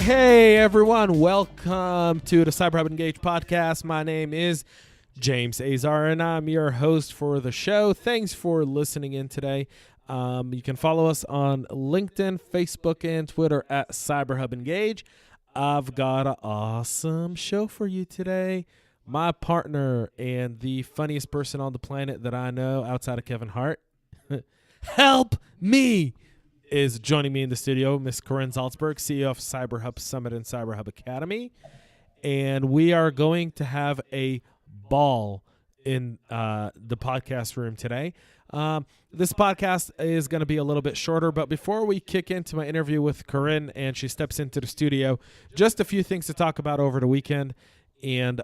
Hey everyone, welcome to the Cyber Hub Engage podcast. My name is James Azar and I'm your host for the show. Thanks for listening in today. You can follow us on LinkedIn, Facebook, and Twitter at Cyber Hub Engage. I've got an awesome show for you today. My partner and the funniest person on the planet that I know outside of Kevin Hart, help me, is joining me in the studio, Miss Karin Zalcberg, CEO of Cyber Hub Summit and Cyber Hub Academy. And we are going to have a ball in the podcast room today. This podcast is going to be a little bit shorter, but before we kick into my interview with Karin and she steps into the studio, just a few things to talk about over the weekend and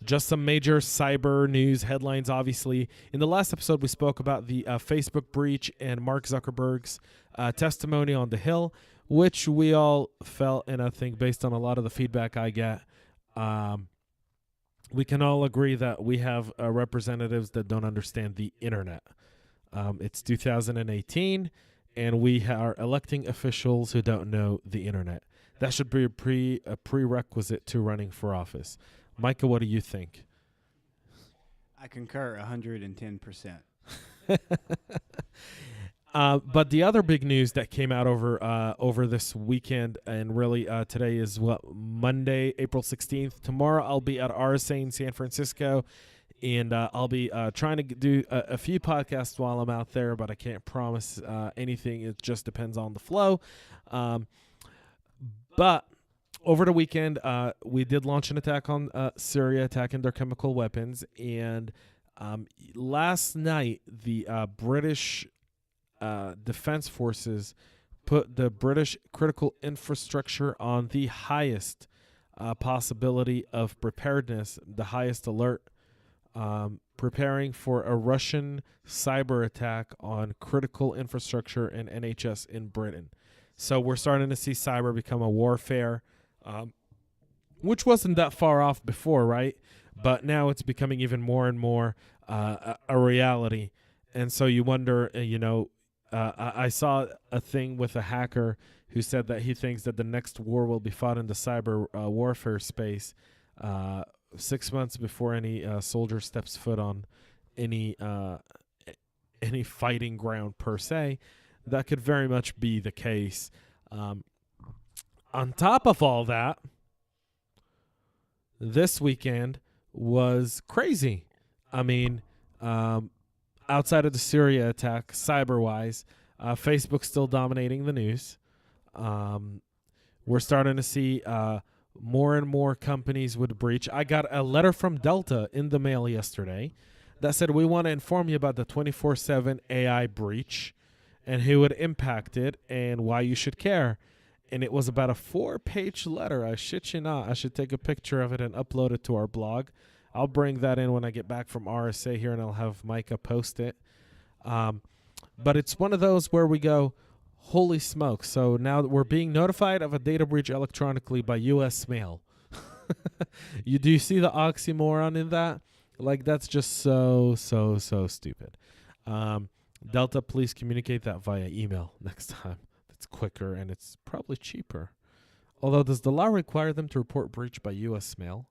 just some major cyber news headlines. Obviously, in the last episode, we spoke about the Facebook breach and Mark Zuckerberg's testimony on the Hill, which we all felt, and I think based on a lot of the feedback I get, we can all agree that we have representatives that don't understand the internet. It's 2018, and we are electing officials who don't know the internet. That should be a prerequisite to running for office. Micah, what do you think? I concur 110%. But the other big news that came out over this weekend, and really today is Monday, April 16th. Tomorrow I'll be at RSA in San Francisco, and I'll be trying to do a few podcasts while I'm out there, but I can't promise anything. It just depends on the flow. But over the weekend, we did launch an attack on Syria, attacking their chemical weapons. And last night, the British Defense Forces put the British critical infrastructure on the highest possibility of preparedness, the highest alert, preparing for a Russian cyber attack on critical infrastructure and NHS in Britain. So we're starting to see cyber become a warfare, which wasn't that far off before, right? But now it's becoming even more and more a reality. And so you wonder, I saw a thing with a hacker who said that he thinks that the next war will be fought in the cyber warfare space 6 months before any soldier steps foot on any fighting ground per se. That could very much be the case. On top of all that, this weekend was crazy. I mean, outside of the Syria attack, cyber-wise, Facebook's still dominating the news. We're starting to see more and more companies would breach. I got a letter from Delta in the mail yesterday that said, we want to inform you about the 24/7 AI breach and who it impacted and why you should care. And it was about a 4-page letter. I shit you not. I should take a picture of it and upload it to our blog. I'll bring that in when I get back from RSA here, and I'll have Micah post it. But it's one of those where we go, holy smoke. So now that we're being notified of a data breach electronically by U.S. mail. Do you see the oxymoron in that? Like, that's just so stupid. Delta, please communicate that via email next time. It's quicker and it's probably cheaper. Although, does the law require them to report breach by U.S. mail?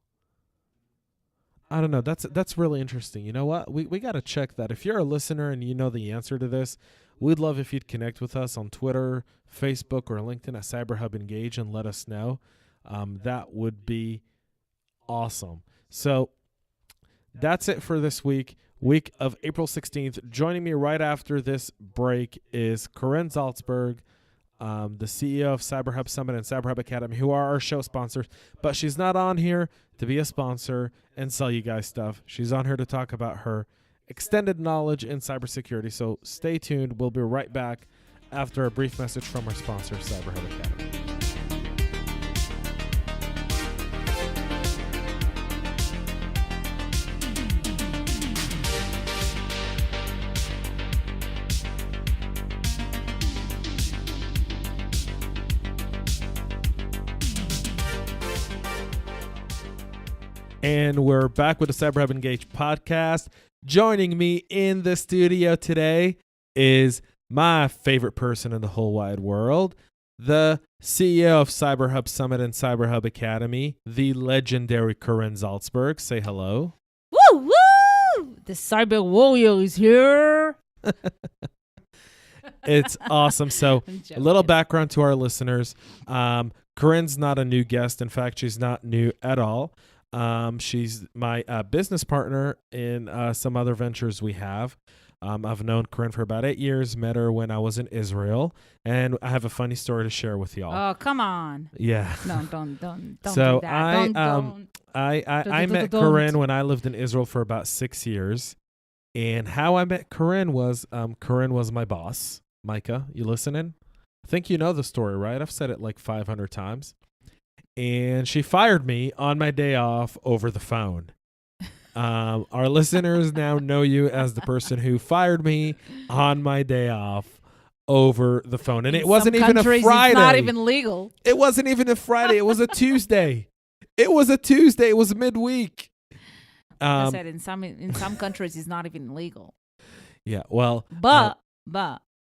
I don't know. That's really interesting. You know what? We got to check that. If you're a listener and you know the answer to this, we'd love if you'd connect with us on Twitter, Facebook, or LinkedIn at Cyber Hub Engage and let us know. That would be awesome. So that's it for this week of April 16th. Joining me right after this break is Karin Zalcberg, the CEO of Cyber Hub Summit and Cyber Hub Academy, who are our show sponsors. But she's not on here to be a sponsor and sell you guys stuff. She's on here to talk about her extended knowledge in cybersecurity. So stay tuned. We'll be right back after a brief message from our sponsor, Cyber Hub Academy. And we're back with the Cyber Hub Engage podcast. Joining me in the studio today is my favorite person in the whole wide world, the CEO of CyberHub Summit and CyberHub Academy, the legendary Karin Zalcberg. Say hello. Woo woo! The cyber warrior is here. It's awesome. So, I'm a joking. little background to our listeners. Corinne's not a new guest. In fact, she's not new at all. She's my business partner in some other ventures we have. I've known Corinne for about 8 years, met her when I was in Israel, and I have a funny story to share with y'all. Oh, come on. Yeah. No, don't So do that. Don't. I met Corinne when I lived in Israel for about 6 years. And how I met Corinne was my boss. Micah, you listening? I think you know the story, right? I've said it like 500 times. And she fired me on my day off over the phone. Our listeners now know you as the person who fired me on my day off over the phone. And In it wasn't some even a countries, Friday. It's not even legal. It wasn't even a Friday. It was a Tuesday. It was midweek. I said in some countries it's not even legal. Yeah, well, But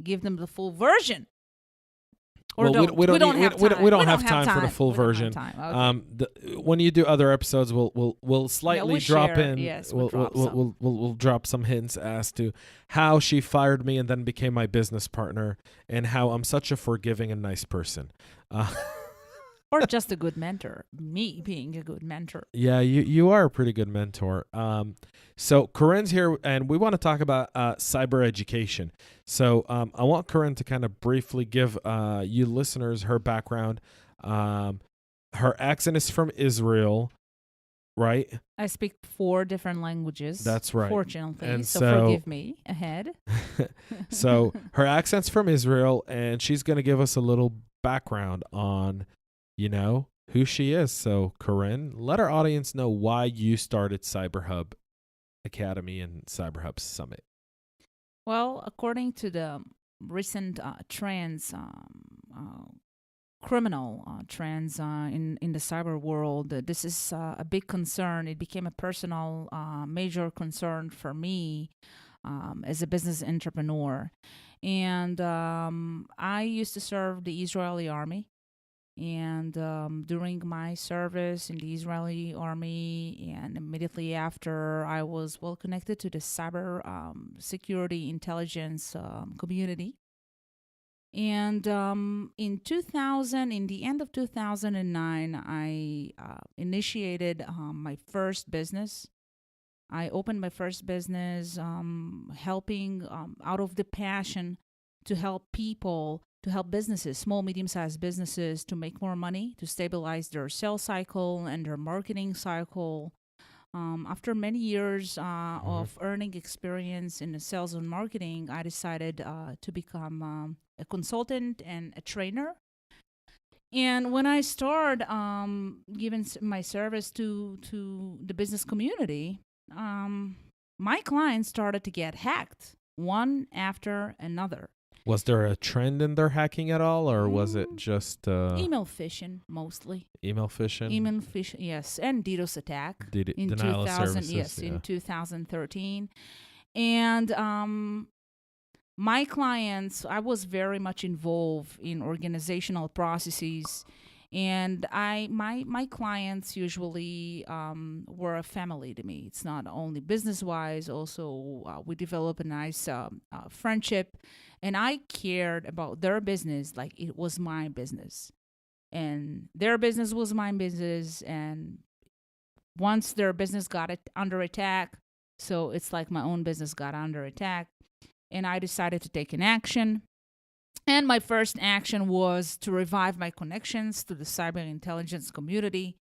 give them the full version. Or well, don't. we don't have time for the time. full We don't have version. time. Okay. When you do other episodes, we'll slightly we'll drop share. in. Yes, we'll drop some hints as to how she fired me and then became my business partner, and how I'm such a forgiving and nice person. Or just a good mentor. Me being a good mentor. Yeah, you are a pretty good mentor. So Corinne's here, and we want to talk about cyber education. So I want Corinne to kind of briefly give you listeners her background. Her accent is from Israel, right? I speak 4 different languages. That's right. Fortunately, And so so- forgive me ahead. So her accent's from Israel, and she's going to give us a little background on, who she is. So Corinne, let our audience know why you started CyberHub Academy and CyberHub Summit. Well, according to the recent trends, criminal trends in the cyber world, this is a big concern. It became a personal, major concern for me as a business entrepreneur. And I used to serve the Israeli army. And during my service in the Israeli army, and immediately after, I was well connected to the cyber security intelligence community. And in the end of 2009, I initiated my first business. I opened my first business, helping out of the passion to help people, to help businesses, small, medium-sized businesses, to make more money, to stabilize their sales cycle and their marketing cycle. After many years of earning experience in the sales and marketing, I decided to become a consultant and a trainer. And when I started giving my service to the business community, my clients started to get hacked one after another. Was there a trend in their hacking at all, or was it just Email phishing mostly. email phishing? Email phishing, yes, and DDoS attack in denial of 2000, services, yes, yeah. in 2013. And my clients, I was very much involved in organizational processes, and my clients usually were a family to me. It's not only business-wise, also we developed a nice friendship, and I cared about their business like it was my business. And their business was my business, and once their business got under attack, so it's like my own business got under attack, and I decided to take an action. And my first action was to revive my connections to the cyber intelligence community.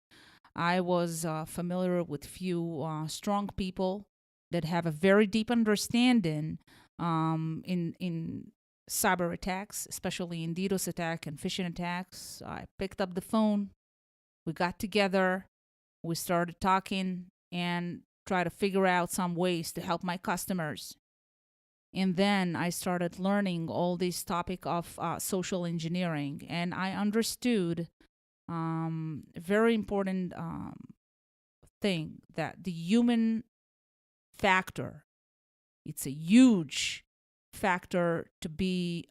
I was familiar with few strong people that have a very deep understanding in cyber attacks, especially in DDoS attack and phishing attacks. I picked up the phone. We got together. We started talking and try to figure out some ways to help my customers. And then I started learning all this topic of social engineering, and I understood a very important thing, that the human factor, it's a huge factor to be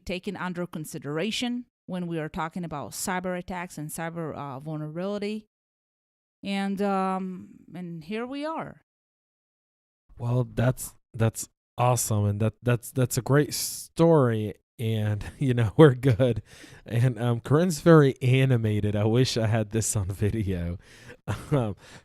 taken under consideration when we are talking about cyber attacks and cyber vulnerability. And here we are. Well, that's awesome, and that's a great story. And we're good. And Corinne's very animated. I wish I had this on video.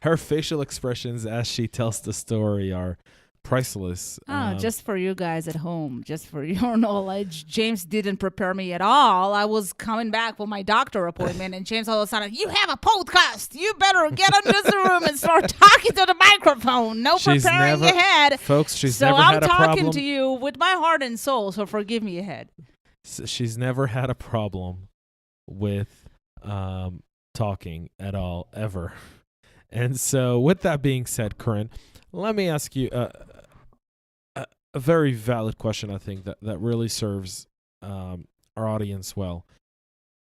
Her facial expressions as she tells the story are priceless. Just for you guys at home, just for your knowledge, James didn't prepare me at all. I was coming back for my doctor appointment, and James all of a sudden, "You have a podcast. You better get into the room and start talking to the microphone. No preparing ahead." Folks, she's so never I'm had a problem. So I'm talking to you with my heart and soul, so forgive me ahead. So she's never had a problem with talking at all, ever. And so with that being said, Corinne, let me ask you a very valid question, I think, that really serves our audience well.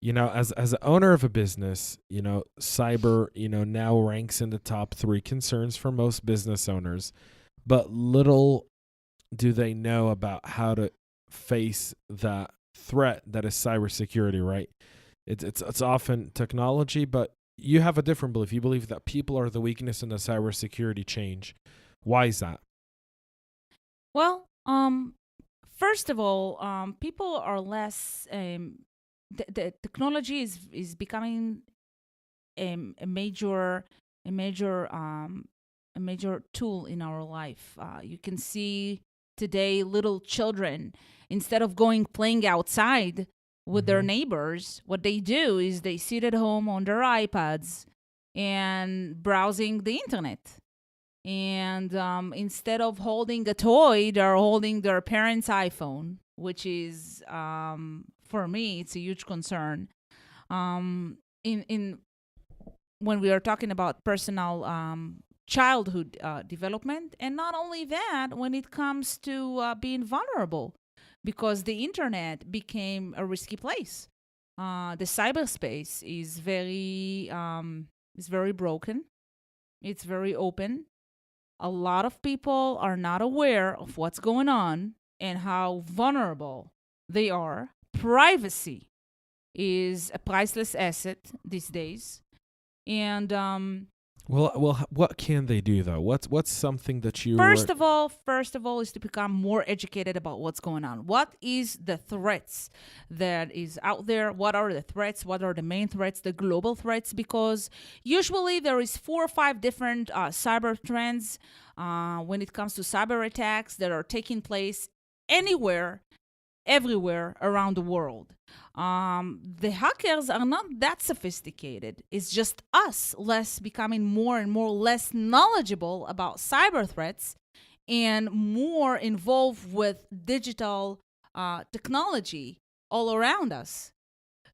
As an owner of a business, cyber, now ranks in the top 3 concerns for most business owners, but little do they know about how to face that threat that is cybersecurity, right? It's often technology, but you have a different belief. You believe that people are the weakness in the cybersecurity change. Why is that? Well, first of all, people are less. The technology is becoming a major tool in our life. You can see today little children, instead of playing outside with their neighbors, what they do is they sit at home on their iPads and browsing the internet. And instead of holding a toy, they're holding their parents' iPhone, which is, for me, it's a huge concern. In when we are talking about personal childhood development, and not only that, when it comes to being vulnerable, because the internet became a risky place. The cyberspace is very broken. It's very open. A lot of people are not aware of what's going on and how vulnerable they are. Privacy is a priceless asset these days. And well, what can they do though? What's something that you first of all is to become more educated about what's going on. What is the threats that is out there? What are the threats? What are the main threats, the global threats? Because usually there is 4 or 5 different cyber trends when it comes to cyber attacks that are taking place anywhere, everywhere around the world. The hackers are not that sophisticated. It's just us becoming more and more less knowledgeable about cyber threats and more involved with digital technology all around us.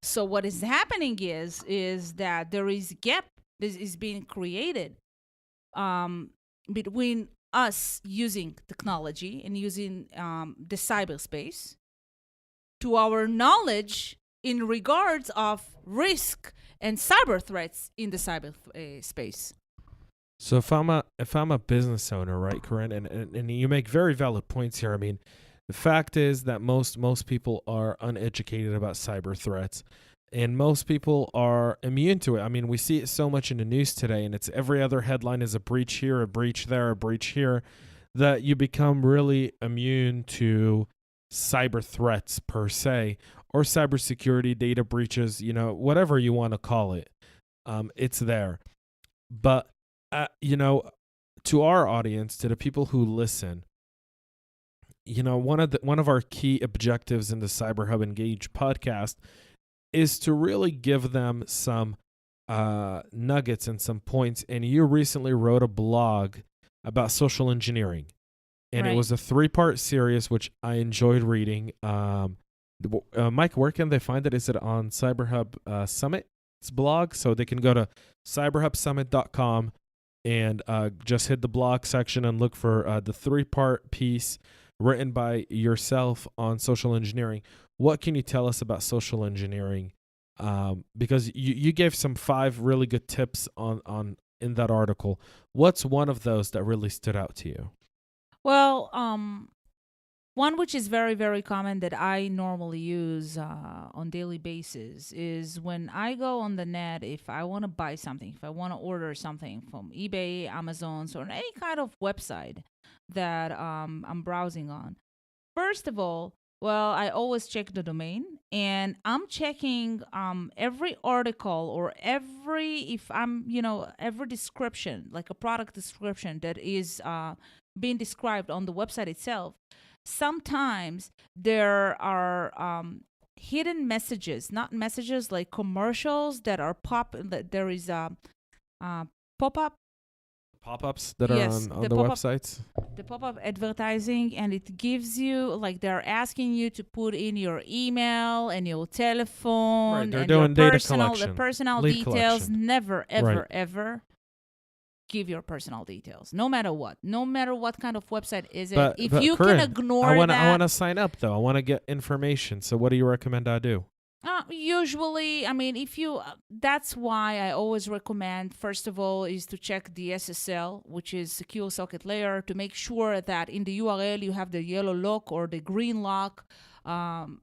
So what is happening is that there is a gap that is being created between us using technology and using the cyberspace to our knowledge in regards of risk and cyber threats in the cyber space. So if I'm a business owner, right, Corinne, and you make very valid points here. I mean, the fact is that most people are uneducated about cyber threats, and most people are immune to it. I mean, we see it so much in the news today, and it's every other headline is a breach here, a breach there, a breach here, that you become really immune to cyber threats per se, or cybersecurity data breaches, whatever you want to call it. It's there. But, to our audience, to the people who listen, one of our key objectives in the Cyber Hub Engage podcast is to really give them some nuggets and some points. And you recently wrote a blog about social engineering. And right. It was a 3-part series, which I enjoyed reading. Mike, where can they find it? Is it on CyberHub Summit's blog? So they can go to cyberhubsummit.com and just hit the blog section and look for the 3-part piece written by yourself on social engineering. What can you tell us about social engineering? Because you gave some 5 really good tips on in that article. What's one of those that really stood out to you? Well, One which is very, very common that I normally use on daily basis is when I go on the net, if I want to buy something, if I want to order something from eBay, Amazon, or any kind of website that I'm browsing on. First of all, well, I always check the domain, and I'm checking every article or if I'm, every description, like a product description that is being described on the website itself. Sometimes there are hidden messages, not messages like commercials that are that there is a pop up. Pop-ups that Yes, are on the the pop up websites. the pop-up advertising, and it gives you, like, they're asking you to put in your email and your telephone Right, they're and your doing data personal the collection, personal lead details. collection. Never Right. ever give your personal details, no matter what kind of website is it. But If but you Corinne, can ignore I that. wanna sign up though. I wanna get information. So what do you recommend I do? Usually, I mean, if you, that's why I always recommend, first of all, is to check the SSL, which is Secure Socket Layer, to make sure that in the URL you have the yellow lock or the green lock on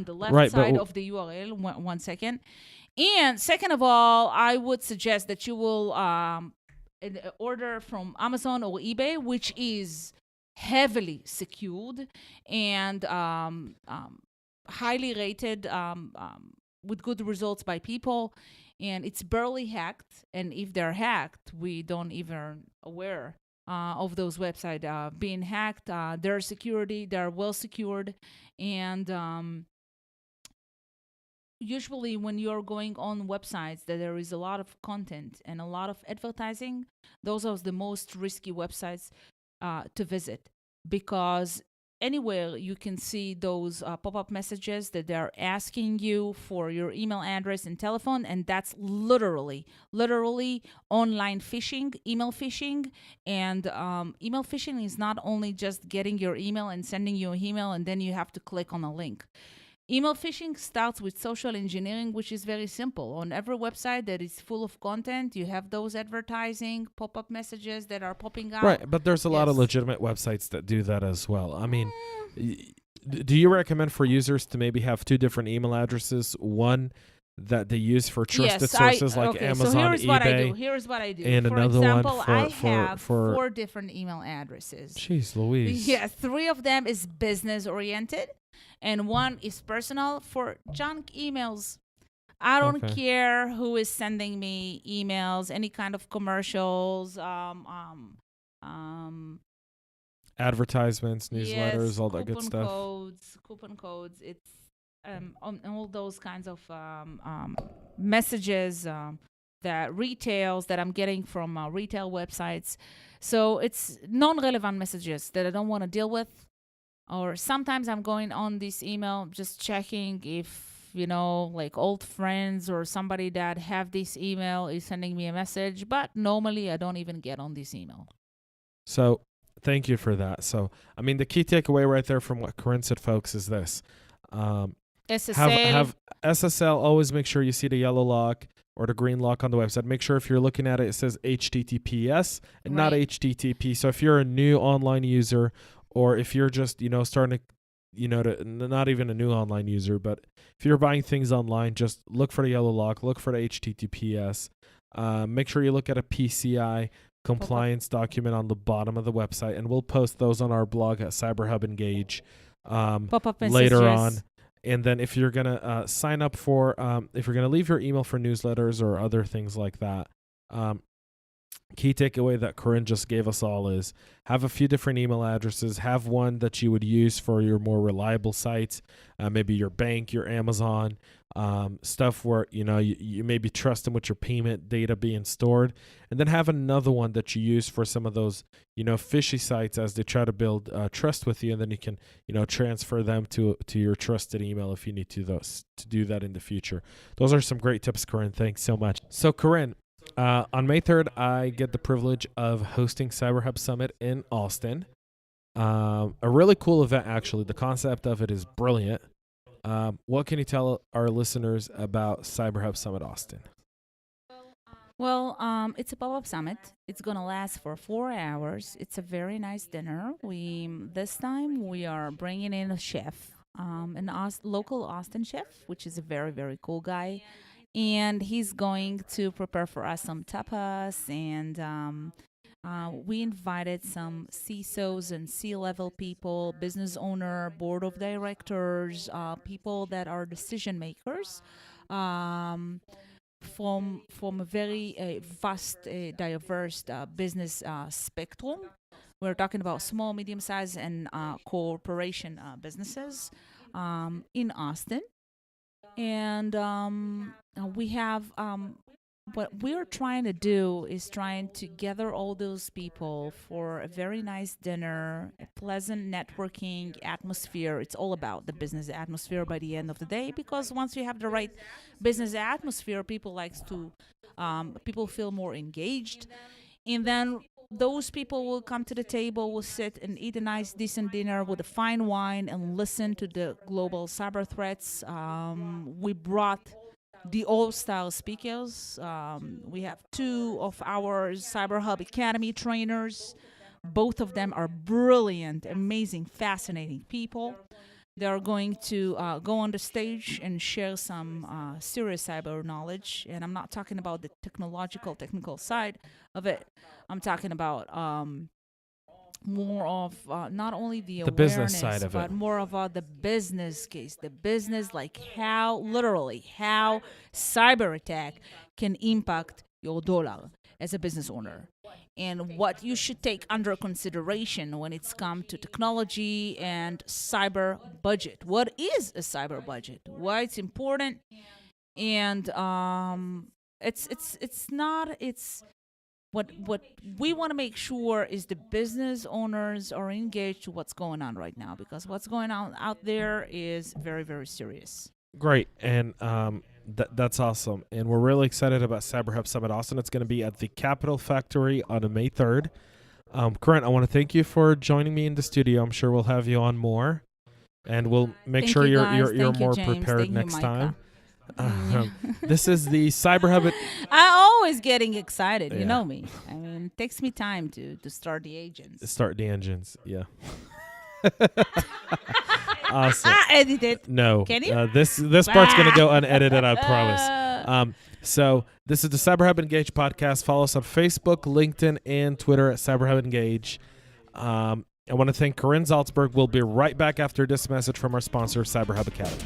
the left Right, but side of the URL. One second. And second of all, I would suggest that you will order from Amazon or eBay, which is heavily secured and highly rated, with good results by people, and it's barely hacked. And if they're hacked, we don't even aware of those websites being hacked. Their security, they're well secured, and usually when you're going on websites that there is a lot of content and a lot of advertising, those are the most risky websites to visit, because anywhere you can see those pop-up messages that they're asking you for your email address and telephone, and that's literally online phishing, email phishing. And email phishing is not only just getting your email and sending you an email and then you have to click on a link. Email phishing starts with social engineering, which is very simple. On every website that is full of content, you have those advertising pop-up messages that are popping out. Right, but there's a lot of Yes. legitimate websites that do that as well. I mean, do you recommend for users to maybe have two different email addresses? One that they use for trusted sources like okay, Amazon, so here's what I do. eBay, Here's what I do. and For another one example, I have for 4 different email addresses. Jeez Louise. Yeah, 3 of them is business oriented, and 1 is personal for junk emails. I don't Okay. care who is sending me emails, any kind of commercials, Advertisements, newsletters, yes, all that good stuff. coupon codes. It's on all those kinds of messages that retails that I'm getting from retail websites. So it's non-relevant messages that I don't want to deal with. Or sometimes I'm going on this email just checking if, like old friends or somebody that have this email is sending me a message. But normally I don't even get on this email. So thank you for that. So I mean, the key takeaway right there from what Corinne said, folks, is this: SSL. have SSL. Always make sure you see the yellow lock or the green lock on the website. Make sure if you're looking at it, it says HTTPS and not Right. HTTP. So if you're a new online user, or if you're just starting to not even a new online user, but if you're buying things online, just look for the yellow lock, look for the HTTPS. Make sure you look at a PCI compliance document on the bottom of the website, and we'll post those on our blog at CyberHub Engage Pop-up later messages. on. And then if you're gonna sign up for, if you're gonna leave your email for newsletters or other things like that, key takeaway that Corinne just gave us all is have a few different email addresses. Have one that you would use for your more reliable sites, maybe your bank, your Amazon, stuff where you maybe trust them with your payment data being stored, and then have another one that you use for some of those fishy sites as they try to build trust with you, and then you can transfer them to your trusted email if you need to do that in the future. Those are some great tips, Corinne. Thanks so much. So Corinne, on May 3rd, I get the privilege of hosting CyberHub Summit in Austin. A really cool event, actually. The concept of it is brilliant. What can you tell our listeners about CyberHub Summit Austin? Well, it's a pop-up summit. It's gonna last for 4 hours. It's a very nice dinner. We this time we are bringing in a chef, local Austin chef, which is a very very cool guy, and he's going to prepare for us some tapas and. We invited some CISOs and C-level people, business owner, board of directors, people that are decision makers. Um, from a very vast, diverse business spectrum. We're talking about small, medium-sized, and corporation businesses in Austin, and we have what we're trying to do is trying to gather all those people for a very nice dinner, a pleasant networking atmosphere. It's all about the business atmosphere by the end of the day, because once you have the right business atmosphere, people feel more engaged, and then those people will come to the table, will sit and eat a nice, decent dinner with a fine wine and listen to the global cyber threats. We brought the old-style speakers. We have two of our Cyber Hub Academy trainers. Both of them are brilliant, amazing, fascinating people. They are going to go on the stage and share some serious cyber knowledge. And I'm not talking about the technical side of it. I'm talking about more of not only the The business awareness, side of but it. more of the business case, the business, like how cyber attack can impact your dollar as a business owner, and what you should take under consideration when it's come to technology and cyber budget. What is a cyber budget? Why it's important, and it's not it's what we want to make sure is the business owners are engaged to what's going on right now, because what's going on out there is very very serious. Great, and that's awesome. And we're really excited about Cyber Hub Summit Austin. It's going to be at the Capital Factory on May 3rd. Karin, I want to thank you for joining me in the studio. I'm sure we'll have you on more, and we'll make Thank sure you, you're guys. you're, you're Thank you, more James. prepared Thank you, next Micah. time. This is the Cyber Hub. I'm always getting excited. Yeah. You know me. I mean, it takes me time to start the agents. Start the engines. Yeah. Awesome. Edit it. No. Can you? This part's going to go unedited, I promise. So this is the Cyber Hub Engage podcast. Follow us on Facebook, LinkedIn, and Twitter at Cyber Hub Engage. I want to thank Karin Zalcberg. We'll be right back after this message from our sponsor, Cyber Hub Academy.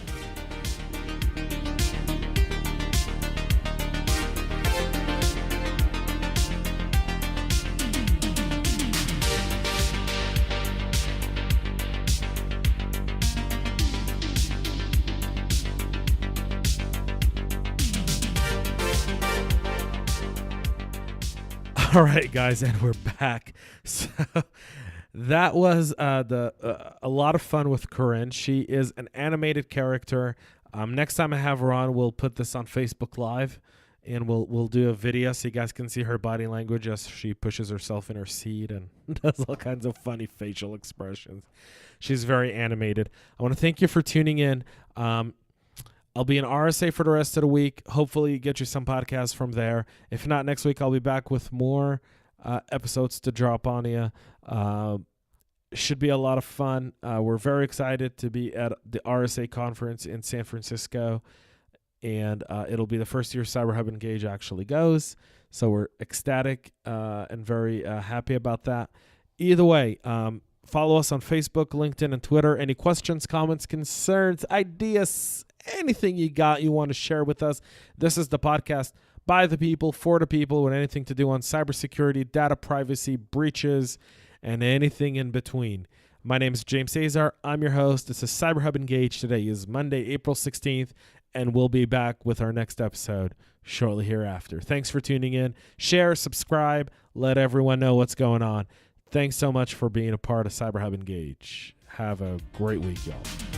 All right, guys, and we're back. So that was a lot of fun with Karin. She is an animated character. Next time I have her on, we'll put this on Facebook Live, and we'll do a video so you guys can see her body language as she pushes herself in her seat and does all kinds of funny facial expressions. She's very animated. I want to thank you for tuning in. I'll be in RSA for the rest of the week. Hopefully get you some podcasts from there. If not, next week I'll be back with more episodes to drop on you. Should be a lot of fun. We're very excited to be at the RSA conference in San Francisco, and it'll be the first year Cyber Hub Engage actually goes. So we're ecstatic and very happy about that. Either way, follow us on Facebook, LinkedIn, and Twitter. Any questions, comments, concerns, ideas, anything you want to share with us. This is the podcast by the people, for the people, with anything to do on cybersecurity, data privacy, breaches, and anything in between. My name is James Cesar. I'm your host. This is Cyber Hub Engage. Today is Monday, April 16th, and we'll be back with our next episode shortly hereafter. Thanks for tuning in. Share, subscribe, let everyone know what's going on. Thanks so much for being a part of Cyber Hub Engage. Have a great week, y'all.